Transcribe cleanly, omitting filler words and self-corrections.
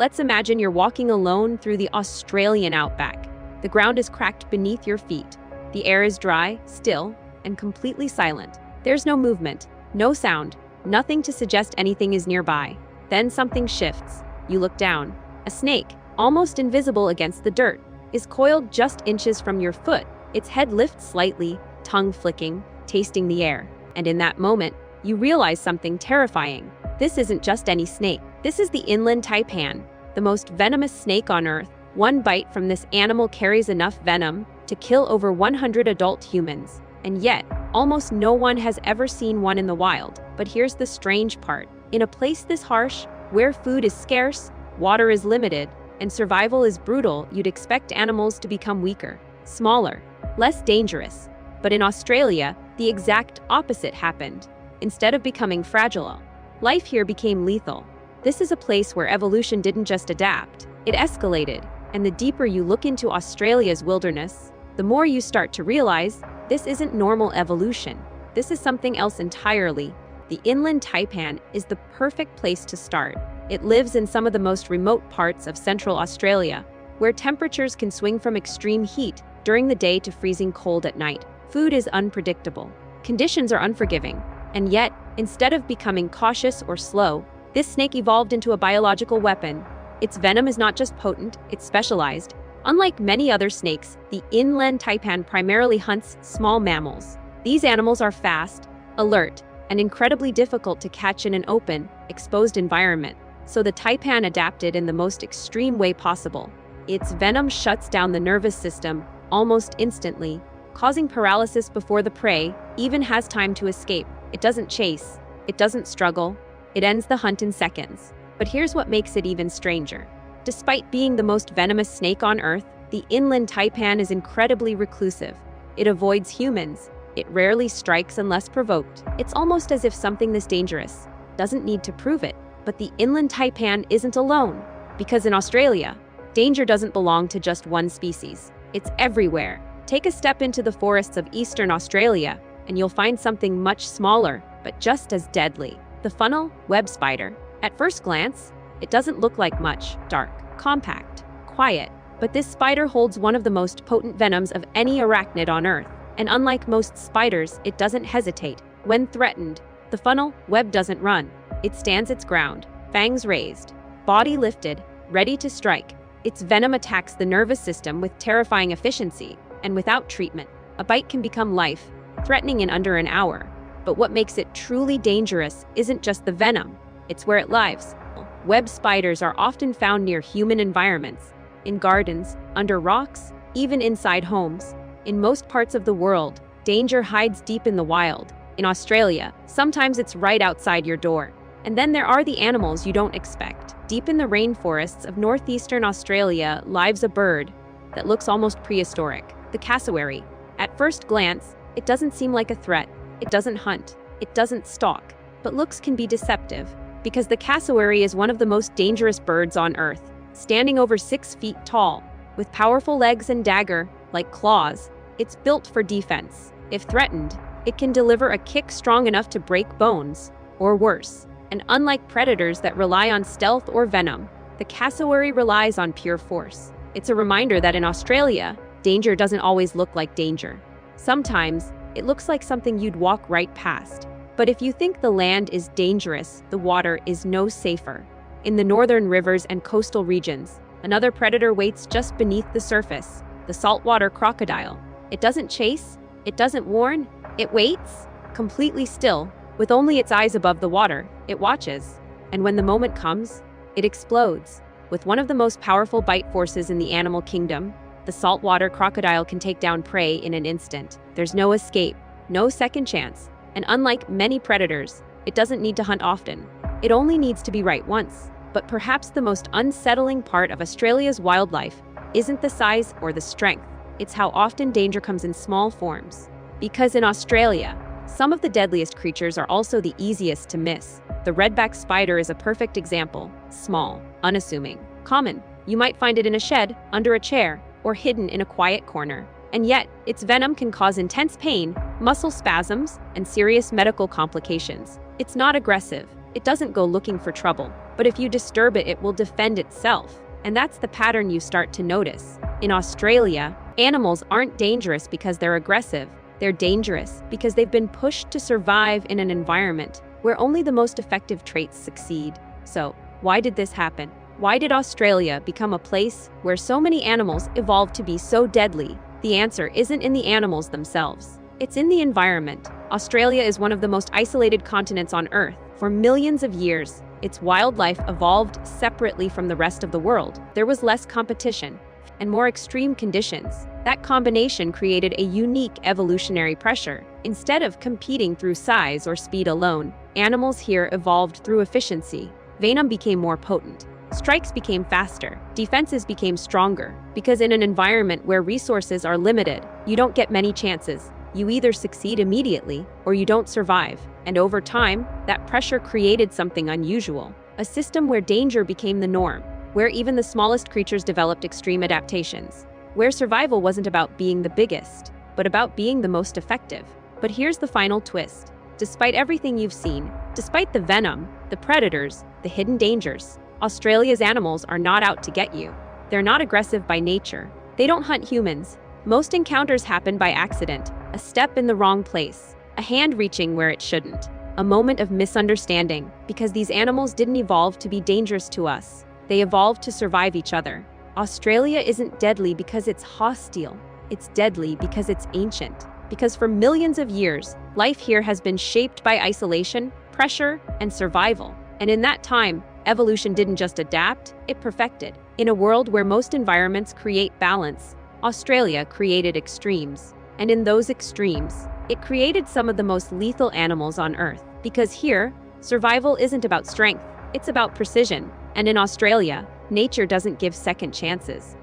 let's imagine you're walking alone through the Australian outback. The ground is cracked beneath your feet. The air is dry, still, and completely silent. There's no movement, no sound, nothing to suggest anything is nearby. Then something shifts. You look down. A snake, almost invisible against the dirt, is coiled just inches from your foot. Its head lifts slightly, tongue flicking, tasting the air. And in that moment, you realize something terrifying. This isn't just any snake. This is the inland taipan, the most venomous snake on Earth. One bite from this animal carries enough venom to kill over 100 adult humans. And yet, almost no one has ever seen one in the wild. But here's the strange part. In a place this harsh, where food is scarce, water is limited, and survival is brutal, you'd expect animals to become weaker, smaller, less dangerous. But in Australia, the exact opposite happened. Instead of becoming fragile, life here became lethal. This is a place where evolution didn't just adapt, it escalated. And the deeper you look into Australia's wilderness, the more you start to realize this isn't normal evolution. This is something else entirely. The inland taipan is the perfect place to start. It lives in some of the most remote parts of central Australia, where temperatures can swing from extreme heat during the day to freezing cold at night. Food is unpredictable. Conditions are unforgiving. And yet, instead of becoming cautious or slow, this snake evolved into a biological weapon. Its venom is not just potent, it's specialized. Unlike many other snakes, the inland taipan primarily hunts small mammals. These animals are fast, alert, and incredibly difficult to catch in an open, exposed environment. So the taipan adapted in the most extreme way possible. Its venom shuts down the nervous system almost instantly, causing paralysis before the prey even has time to escape. It doesn't chase, it doesn't struggle, it ends the hunt in seconds. But here's what makes it even stranger. Despite being the most venomous snake on Earth, the inland taipan is incredibly reclusive. It avoids humans. It rarely strikes unless provoked. It's almost as if something this dangerous doesn't need to prove it. But the inland taipan isn't alone. Because in Australia, danger doesn't belong to just one species. It's everywhere. Take a step into the forests of eastern Australia, and you'll find something much smaller, but just as deadly. The funnel web spider. At first glance, it doesn't look like much. Dark, compact, quiet. But this spider holds one of the most potent venoms of any arachnid on Earth. And unlike most spiders, it doesn't hesitate. When threatened, the funnel web doesn't run. It stands its ground, fangs raised, body lifted, ready to strike. Its venom attacks the nervous system with terrifying efficiency, and without treatment, a bite can become life-threatening in under an hour. But what makes it truly dangerous isn't just the venom, it's where it lives. Web spiders are often found near human environments, in gardens, under rocks, even inside homes. In most parts of the world, danger hides deep in the wild. In Australia, sometimes it's right outside your door. And then there are the animals you don't expect. Deep in the rainforests of northeastern Australia lives a bird that looks almost prehistoric, the cassowary. At first glance, it doesn't seem like a threat. It doesn't hunt. It doesn't stalk. But looks can be deceptive, because the cassowary is one of the most dangerous birds on Earth, standing over 6 feet tall. With powerful legs and dagger-like claws, it's built for defense. If threatened, it can deliver a kick strong enough to break bones, or worse. And unlike predators that rely on stealth or venom, the cassowary relies on pure force. It's a reminder that in Australia, danger doesn't always look like danger. Sometimes, it looks like something you'd walk right past. But if you think the land is dangerous, the water is no safer. In the northern rivers and coastal regions, another predator waits just beneath the surface, the saltwater crocodile. It doesn't chase, it doesn't warn, it waits, completely still. With only its eyes above the water, it watches. And when the moment comes, it explodes. With one of the most powerful bite forces in the animal kingdom, the saltwater crocodile can take down prey in an instant. There's no escape, no second chance. And unlike many predators, it doesn't need to hunt often. It only needs to be right once. But perhaps the most unsettling part of Australia's wildlife isn't the size or the strength. It's how often danger comes in small forms. Because in Australia, some of the deadliest creatures are also the easiest to miss. The redback spider is a perfect example. Small, unassuming, common. You might find it in a shed, under a chair, or hidden in a quiet corner. And yet, its venom can cause intense pain, muscle spasms, and serious medical complications. It's not aggressive. It doesn't go looking for trouble. But But if you disturb it, it will defend itself. And that's the pattern you start to notice. In Australia, animals aren't dangerous because they're aggressive. They're dangerous because they've been pushed to survive in an environment where only the most effective traits succeed. So, why did this happen? Why did Australia become a place where so many animals evolved to be so deadly? The answer isn't in the animals themselves. It's in the environment. Australia is one of the most isolated continents on Earth. For millions of years, its wildlife evolved separately from the rest of the world. There was less competition and more extreme conditions. That combination created a unique evolutionary pressure. Instead of competing through size or speed alone, animals here evolved through efficiency. Venom became more potent. Strikes became faster. Defenses became stronger. Because in an environment where resources are limited, you don't get many chances. You either succeed immediately or you don't survive. And over time, that pressure created something unusual. A system where danger became the norm, where even the smallest creatures developed extreme adaptations, where survival wasn't about being the biggest, but about being the most effective. But here's the final twist. Despite everything you've seen, despite the venom, the predators, the hidden dangers, Australia's animals are not out to get you. They're not aggressive by nature. They don't hunt humans. Most encounters happen by accident, a step in the wrong place, a hand reaching where it shouldn't, a moment of misunderstanding, because these animals didn't evolve to be dangerous to us. They evolved to survive each other. Australia isn't deadly because it's hostile. It's deadly because it's ancient. Because for millions of years, life here has been shaped by isolation, pressure, and survival. And in that time, evolution didn't just adapt, it perfected. In a world where most environments create balance, Australia created extremes. And in those extremes, it created some of the most lethal animals on Earth. Because here, survival isn't about strength, it's about precision. And in Australia, nature doesn't give second chances.